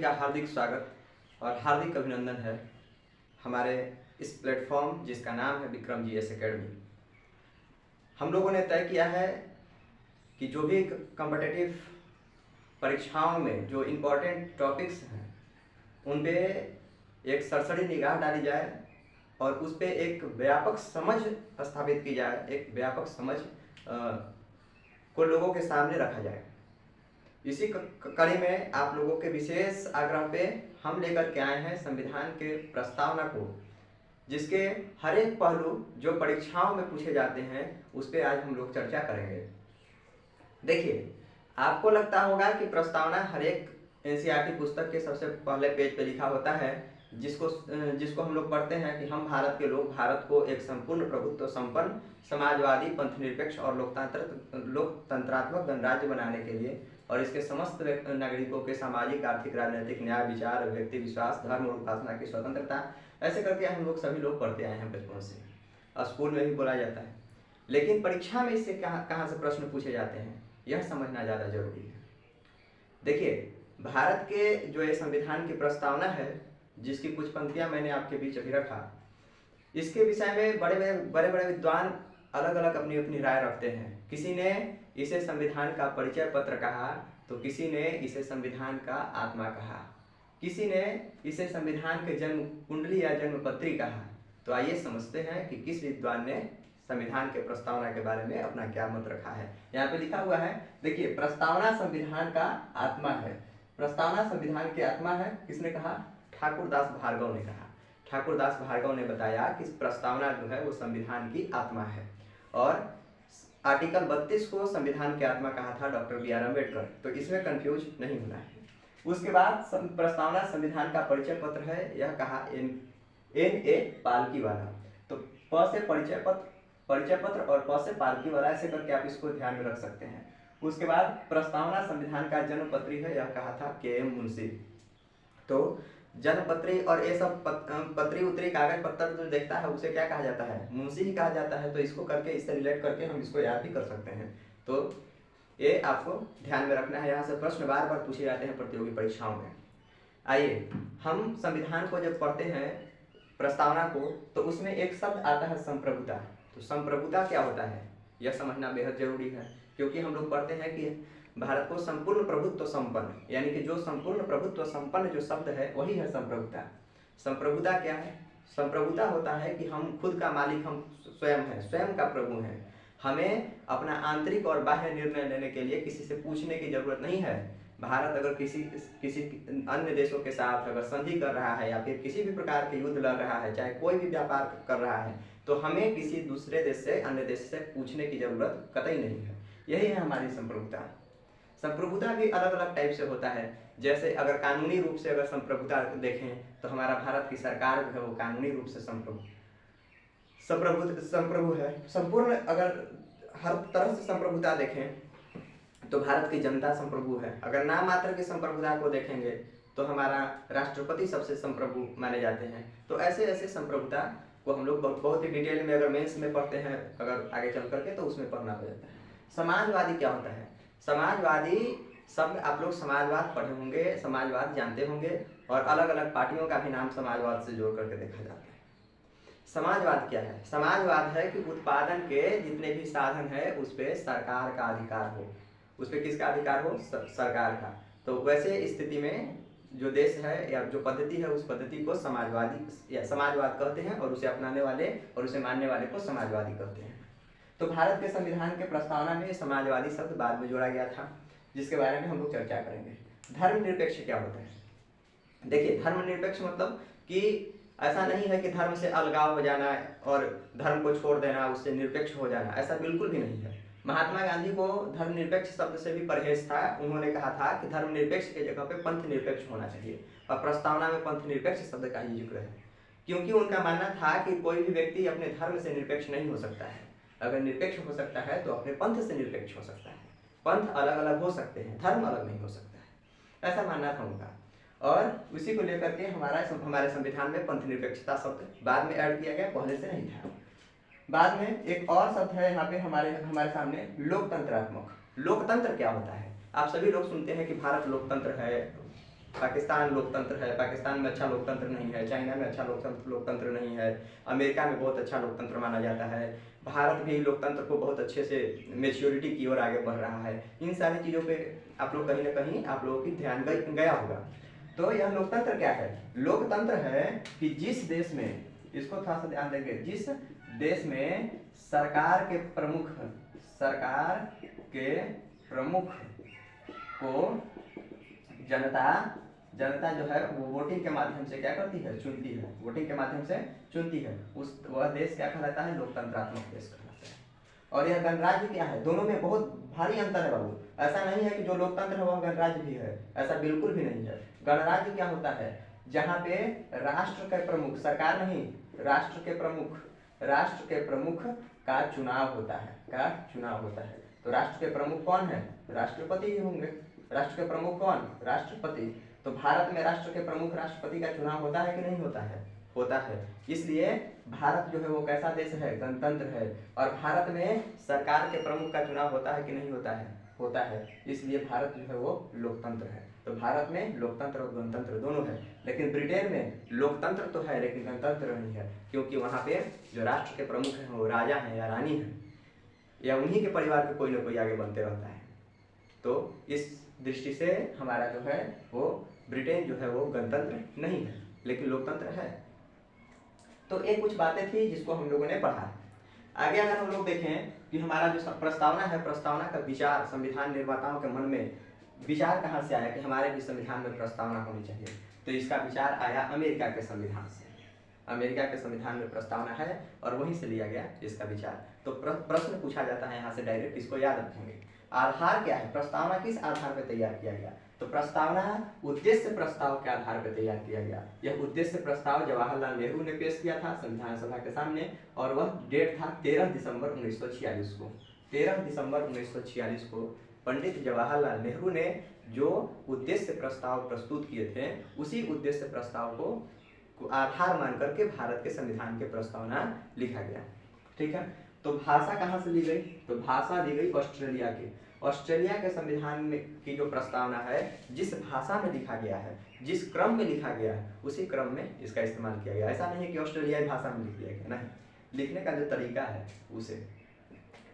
का हार्दिक स्वागत और हार्दिक अभिनंदन है हमारे इस प्लेटफॉर्म जिसका नाम है विक्रम जीएस एकेडमी। हम लोगों ने तय किया है कि जो भी कॉम्पिटिटिव परीक्षाओं में जो इम्पोर्टेंट टॉपिक्स हैं उन पे एक सरसरी निगाह डाली जाए और उस पे एक व्यापक समझ स्थापित की जाए, एक व्यापक समझ को लोगों के सामने रखा जाए। इसी कड़ी में आप लोगों के विशेष आग्रह पे हम लेकर के आए हैं संविधान के प्रस्तावना को, जिसके हर एक पहलू जो परीक्षाओं में पूछे जाते हैं उस पे आज हम लोग चर्चा करेंगे। देखिए, आपको लगता होगा कि प्रस्तावना हर एक एनसीईआरटी पुस्तक के सबसे पहले पेज पे लिखा होता है, जिसको हम लोग पढ़ते हैं कि हम भारत के लोग भारत को एक संपूर्ण प्रभुत्व संपन्न समाजवादी पंथ निरपेक्ष और लोकतंत्रात्मक गणराज्य बनाने के लिए और इसके समस्त नागरिकों के सामाजिक आर्थिक राजनीतिक न्याय विचार व्यक्ति विश्वास धर्म और उपासना की स्वतंत्रता, ऐसे करके हम लोग सभी लोग पढ़ते आए हैं बचपन से और स्कूल में भी बोला जाता है। लेकिन परीक्षा में इससे कहाँ से प्रश्न पूछे जाते हैं यह समझना ज़्यादा जरूरी है। देखिए, भारत के जो ये संविधान की प्रस्तावना है जिसकी कुछ पंक्तियां मैंने आपके बीच अभी रखा, इसके विषय में बड़े बड़े विद्वान अलग अलग अपनी अपनी राय रखते हैं। किसी ने इसे संविधान का परिचय पत्र कहा तो किसी ने इसे संविधान का आत्मा कहा, किसी ने इसे संविधान के जन्म कुंडली या जन्मपत्री कहा। तो आइए समझते हैं कि किस विद्वान ने संविधान के प्रस्तावना के बारे में अपना क्या मत रखा है। यहाँ पे लिखा हुआ है, देखिए, प्रस्तावना संविधान का आत्मा है। प्रस्तावना संविधान की आत्मा है, किसने कहा? ठाकुरदास भार्गव ने कहा। ठाकुरदास भार्गव ने बताया कि प्रस्तावना जो है वो संविधान की आत्मा है। और आर्टिकल 32 को संविधान की आत्मा कहा था डॉक्टर बी आर अम्बेडकर, तो इसमें कंफ्यूज नहीं होना है। उसके बाद प्रस्तावना संविधान का परिचय पत्र है, यह कहा N.A. पालकीवाला। तो प से परिचय पत्र और प से पालकीवाला, ऐसे करके आप इसको ध्यान में रख सकते हैं। उसके बाद प्रस्तावना संविधान का जन्मपत्री है, यह कहा था K.M. मुंशी। तो जन्मपत्री और ये सब पत्री उत्तरी कागज पत्र जो देखता है उसे क्या कहा जाता है? मुंशी ही कहा जाता है। तो इसको करके इससे रिलेट करके हम इसको याद भी कर सकते हैं। तो ये आपको ध्यान में रखना है। यहाँ से प्रश्न बार बार पूछे जाते हैं प्रतियोगी परीक्षाओं में। आइए, हम संविधान को जब पढ़ते हैं प्रस्तावना को, तो उसमें एक शब्द आता है संप्रभुता। तो संप्रभुता क्या होता है यह समझना बेहद जरूरी है, क्योंकि हम लोग पढ़ते हैं कि भारत को संपूर्ण प्रभुत्व संपन्न, यानी कि जो संपूर्ण प्रभुत्व संपन्न जो शब्द है वही है संप्रभुता। संप्रभुता क्या है? संप्रभुता होता है कि हम खुद का मालिक, हम स्वयं हैं, स्वयं का प्रभु हैं। हमें अपना आंतरिक और बाह्य निर्णय लेने के लिए किसी से पूछने की जरूरत नहीं है। भारत अगर किसी अन्य देशों के साथ अगर संधि कर रहा है या फिर किसी भी प्रकार के युद्ध लड़ रहा है, चाहे कोई भी व्यापार कर रहा है, तो हमें किसी दूसरे देश से, अन्य देश से पूछने की जरूरत कतई नहीं है। यही है हमारी संप्रभुता। संप्रभुता भी अलग अलग टाइप से होता है। जैसे अगर कानूनी रूप से अगर संप्रभुता देखें तो हमारा भारत की सरकार जो है वो कानूनी रूप से संप्रभु है। संपूर्ण अगर हर तरह से संप्रभुता देखें तो भारत की जनता संप्रभु है। अगर नाम मात्र की संप्रभुता को देखेंगे तो हमारा राष्ट्रपति सबसे संप्रभु माने जाते हैं। तो ऐसे ऐसे संप्रभुता को हम लोग बहुत ही डिटेल में अगर मेंस में पढ़ते हैं, अगर आगे चल करके, तो उसमें पढ़ना हो जाता है। समाजवादी क्या होता है? समाजवादी शब्द आप लोग समाजवाद पढ़े होंगे, समाजवाद जानते होंगे, और अलग अलग पार्टियों का भी नाम समाजवाद से जोड़ करके देखा जाता है। समाजवाद क्या है? समाजवाद है कि उत्पादन के जितने भी साधन है उस पर सरकार का अधिकार हो। उस पर किसका अधिकार हो? सरकार का। तो वैसे स्थिति में जो देश है या जो पद्धति है उस पद्धति को समाजवादी या समाजवाद कहते हैं, और उसे अपनाने वाले और उसे मानने वाले को समाजवादी कहते हैं। तो भारत के संविधान के प्रस्तावना में समाजवादी शब्द बाद में जोड़ा गया था, जिसके बारे में हम लोग चर्चा करेंगे। धर्मनिरपेक्ष क्या होता है? देखिए, धर्मनिरपेक्ष मतलब कि ऐसा नहीं है कि धर्म से अलगाव हो जाना और धर्म को छोड़ देना, उससे निरपेक्ष हो जाना, ऐसा बिल्कुल भी नहीं है। महात्मा गांधी को धर्मनिरपेक्ष शब्द से भी परहेज था। उन्होंने कहा था कि धर्मनिरपेक्ष के जगह पे पंथ निरपेक्ष होना चाहिए, और प्रस्तावना में पंथ निरपेक्ष शब्द का ही जिक्र है, क्योंकि उनका मानना था कि कोई भी व्यक्ति अपने धर्म से निरपेक्ष नहीं हो सकता है। अगर निरपेक्ष हो सकता है तो अपने पंथ से निरपेक्ष हो सकता है। पंथ अलग अलग हो सकते हैं, धर्म अलग नहीं हो सकता है, ऐसा मानना था उनका। और उसी को लेकर के हमारे संविधान में पंथ निरपेक्षता शब्द बाद में ऐड किया गया, पहले से नहीं था। बाद में एक और शब्द है यहाँ पे हमारे सामने, लोकतंत्रात्मक। लोकतंत्र क्या होता है? आप सभी लोग सुनते हैं कि भारत लोकतंत्र है, पाकिस्तान लोकतंत्र है, पाकिस्तान में अच्छा लोकतंत्र नहीं है, चाइना में अच्छा लोकतंत्र नहीं है, अमेरिका में बहुत अच्छा लोकतंत्र माना जाता है, भारत भी लोकतंत्र को बहुत अच्छे से मेच्योरिटी की ओर आगे बढ़ रहा है। इन सारी चीज़ों पे आप लोग कहीं ना कहीं आप लोगों की ध्यान गया होगा। तो यह लोकतंत्र क्या है? लोकतंत्र है कि जिस देश में, इसको थोड़ा सा ध्यान देंगे, जिस देश में सरकार के प्रमुख को जनता जो है वो वोटिंग के माध्यम से क्या करती है? चुनती है, वोटिंग के माध्यम से चुनती है। वह देश क्या कहलाता है? लोकतंत्रात्मक देश कहलाता है। और यह गणराज्य क्या है? दोनों में बहुत भारी अंतर है बाबू। ऐसा नहीं है कि जो लोकतंत्र है वह गणराज्य भी है, ऐसा बिल्कुल भी नहीं है। गणराज्य क्या होता है? जहाँ पे राष्ट्र के प्रमुख, सरकार नहीं, राष्ट्र के प्रमुख का चुनाव होता है, तो राष्ट्र के प्रमुख कौन है? राष्ट्रपति ही होंगे। राष्ट्र के प्रमुख कौन? राष्ट्रपति। तो भारत में राष्ट्र के प्रमुख राष्ट्रपति का चुनाव होता है कि नहीं होता है? होता है। इसलिए भारत जो है वो कैसा देश है? गणतंत्र है। और भारत में सरकार के प्रमुख का चुनाव होता है कि नहीं होता है? होता है। इसलिए भारत जो है वो लोकतंत्र है। तो भारत में लोकतंत्र और गणतंत्र दोनों है। लेकिन ब्रिटेन में लोकतंत्र तो है लेकिन गणतंत्र नहीं है, क्योंकि वहाँ पे जो राष्ट्र के प्रमुख हैं वो राजा हैं या रानी हैं, या उन्हीं के परिवार के कोई ना कोई आगे बनते रहता है। तो इस दृष्टि से हमारा जो है वो ब्रिटेन जो है वो गणतंत्र नहीं है लेकिन लोकतंत्र है। तो ये कुछ बातें थी जिसको हम लोगों ने पढ़ा। आगे अगर हम लोग देखें कि हमारा जो प्रस्तावना है, प्रस्तावना का विचार संविधान निर्माताओं के मन में विचार कहाँ से आया कि हमारे भी संविधान में प्रस्तावना होनी चाहिए? तो इसका विचार आया अमेरिका के संविधान से। अमेरिका के संविधान में प्रस्तावना है और वहीं से लिया गया इसका विचार। तो प्रश्न पूछा जाता है यहाँ से डायरेक्ट, इसको याद रखेंगे। आधार क्या है? प्रस्तावना किस आधार पर तैयार किया गया? तो प्रस्तावना उद्देश्य प्रस्ताव के आधार पर तैयार किया गया। यह उद्देश्य प्रस्ताव जवाहरलाल नेहरू ने पेश किया था संविधान सभा के सामने, और वह डेट था 13 दिसंबर 1946 को। 13 दिसंबर 1946 को पंडित जवाहरलाल नेहरू ने जो उद्देश्य प्रस्ताव प्रस्तुत किए थे, उसी उद्देश्य प्रस्ताव को आधार मान करके भारत के संविधान के प्रस्तावना लिखा गया। ठीक है। तो भाषा कहाँ से ली गई? तो भाषा ली गई ऑस्ट्रेलिया के। ऑस्ट्रेलिया के संविधान में की जो प्रस्तावना है, जिस भाषा में लिखा गया है, जिस क्रम में लिखा गया है, उसी क्रम में इसका इस्तेमाल किया गया। ऐसा नहीं है कि ऑस्ट्रेलियाई भाषा में लिख दिया गया, नहीं, लिखने का जो तरीका है उसे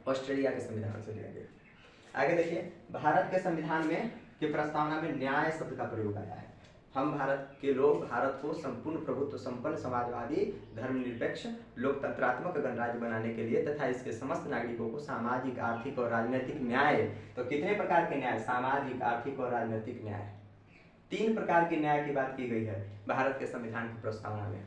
ऑस्ट्रेलिया के संविधान से लिया गया। आगे देखिए, भारत के संविधान में की प्रस्तावना में न्याय शब्द का प्रयोग आया है। हम भारत के लोग भारत को संपूर्ण प्रभुत्व संपन्न समाजवादी धर्मनिरपेक्ष लोकतंत्रात्मक गणराज्य बनाने के लिए तथा इसके समस्त नागरिकों को सामाजिक, आर्थिक और राजनीतिक न्याय, तो कितने प्रकार के न्याय? सामाजिक, आर्थिक और राजनीतिक न्याय, 3 प्रकार के न्याय की बात की गई है भारत के संविधान की प्रस्तावना में।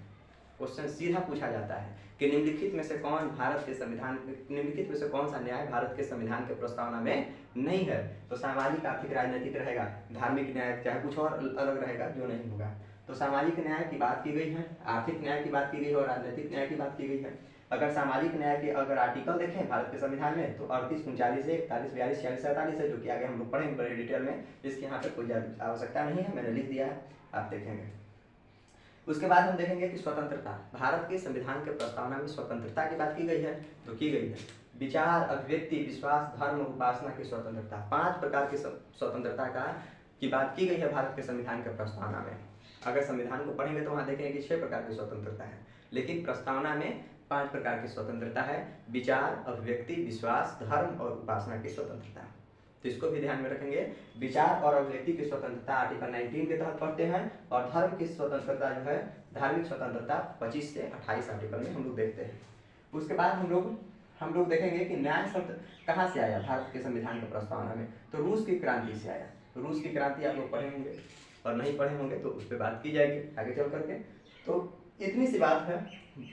क्वेश्चन सीधा पूछा जाता है कि निम्नलिखित में से कौन भारत के संविधान, निम्नलिखित में से कौन सा न्याय भारत के संविधान के प्रस्तावना में नहीं है? तो सामाजिक, आर्थिक, राजनीतिक रहेगा, धार्मिक न्याय चाहे कुछ और अलग रहेगा जो नहीं होगा। तो सामाजिक न्याय की बात की गई है, आर्थिक न्याय की बात की गई है और राजनीतिक न्याय की बात की गई है। अगर सामाजिक न्याय के अगर आर्टिकल देखें भारत के संविधान में तो 38, 39, 41, 42, 46, 47 है, जो कि आगे हम लोग पढ़ेंगे बड़े डिटेल में। इसकी यहाँ पे कोई आवश्यकता नहीं है, मैंने लिख दिया है, आप देखेंगे। उसके बाद हम देखेंगे कि स्वतंत्रता, भारत के संविधान के प्रस्तावना में स्वतंत्रता की बात की गई है, तो की गई है विचार, अभिव्यक्ति, विश्वास, धर्म, उपासना की स्वतंत्रता। 5 प्रकार की स्वतंत्रता की बात की गई है भारत के संविधान के प्रस्तावना में। अगर संविधान को पढ़ेंगे तो वहाँ देखेंगे कि 6 प्रकार की स्वतंत्रता है, लेकिन प्रस्तावना में 5 प्रकार की स्वतंत्रता है। विचार, अभिव्यक्ति, विश्वास, धर्म और उपासना की स्वतंत्रता। तो इसको भी ध्यान में रखेंगे। विचार और अभिव्यक्ति की स्वतंत्रता आर्टिकल 19 के तहत पढ़ते हैं, और धर्म की स्वतंत्रता जो है, धार्मिक स्वतंत्रता 25 से 28 आर्टिकल में हम लोग देखते हैं। उसके बाद हम लोग देखेंगे कि न्याय शब्द कहाँ से आया भारत के संविधान के प्रस्तावना में? तो रूस की क्रांति से आया। रूस की क्रांति आप लोग पढ़े होंगे, और नहीं पढ़े होंगे तो उस पर बात की जाएगी आगे चल करके। तो इतनी सी बात है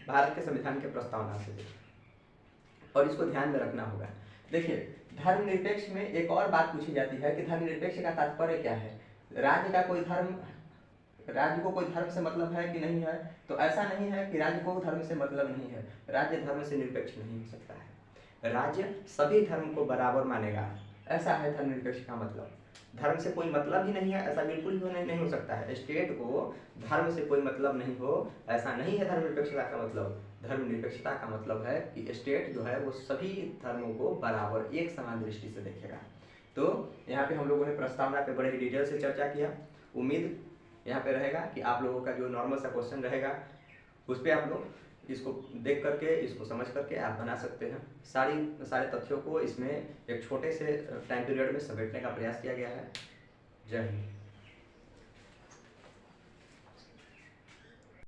भारत के संविधान के प्रस्तावना से, और इसको ध्यान में रखना होगा। देखिए, धर्मनिरपेक्ष में एक और बात पूछी जाती है कि धर्मनिरपेक्ष का तात्पर्य क्या है? राज्य को कोई धर्म से मतलब है कि नहीं है? तो ऐसा नहीं है कि राज्य को धर्म से मतलब नहीं है। राज्य धर्म से निरपेक्ष नहीं हो सकता है। राज्य सभी धर्म को बराबर मानेगा, ऐसा है धर्मनिरपेक्ष का मतलब। धर्म से कोई मतलब ही नहीं है, ऐसा बिल्कुल भी नहीं हो सकता है। स्टेट को धर्म से कोई मतलब नहीं हो, ऐसा नहीं है धर्मनिरपेक्षता का मतलब। धर्मनिरपेक्षता का मतलब है कि स्टेट जो है वो सभी धर्मों को बराबर एक समान दृष्टि से देखेगा। तो यहाँ पे हम लोगों ने प्रस्तावना पे बड़े ही डिटेल से चर्चा किया। उम्मीद यहाँ पे रहेगा कि आप लोगों का जो नॉर्मल सा क्वेश्चन रहेगा उस पर आप लोग इसको देख करके, इसको समझ करके आप बना सकते हैं। सारे तथ्यों को इसमें एक छोटे से टाइम पीरियड में समेटने का प्रयास किया गया है। जय हिंद।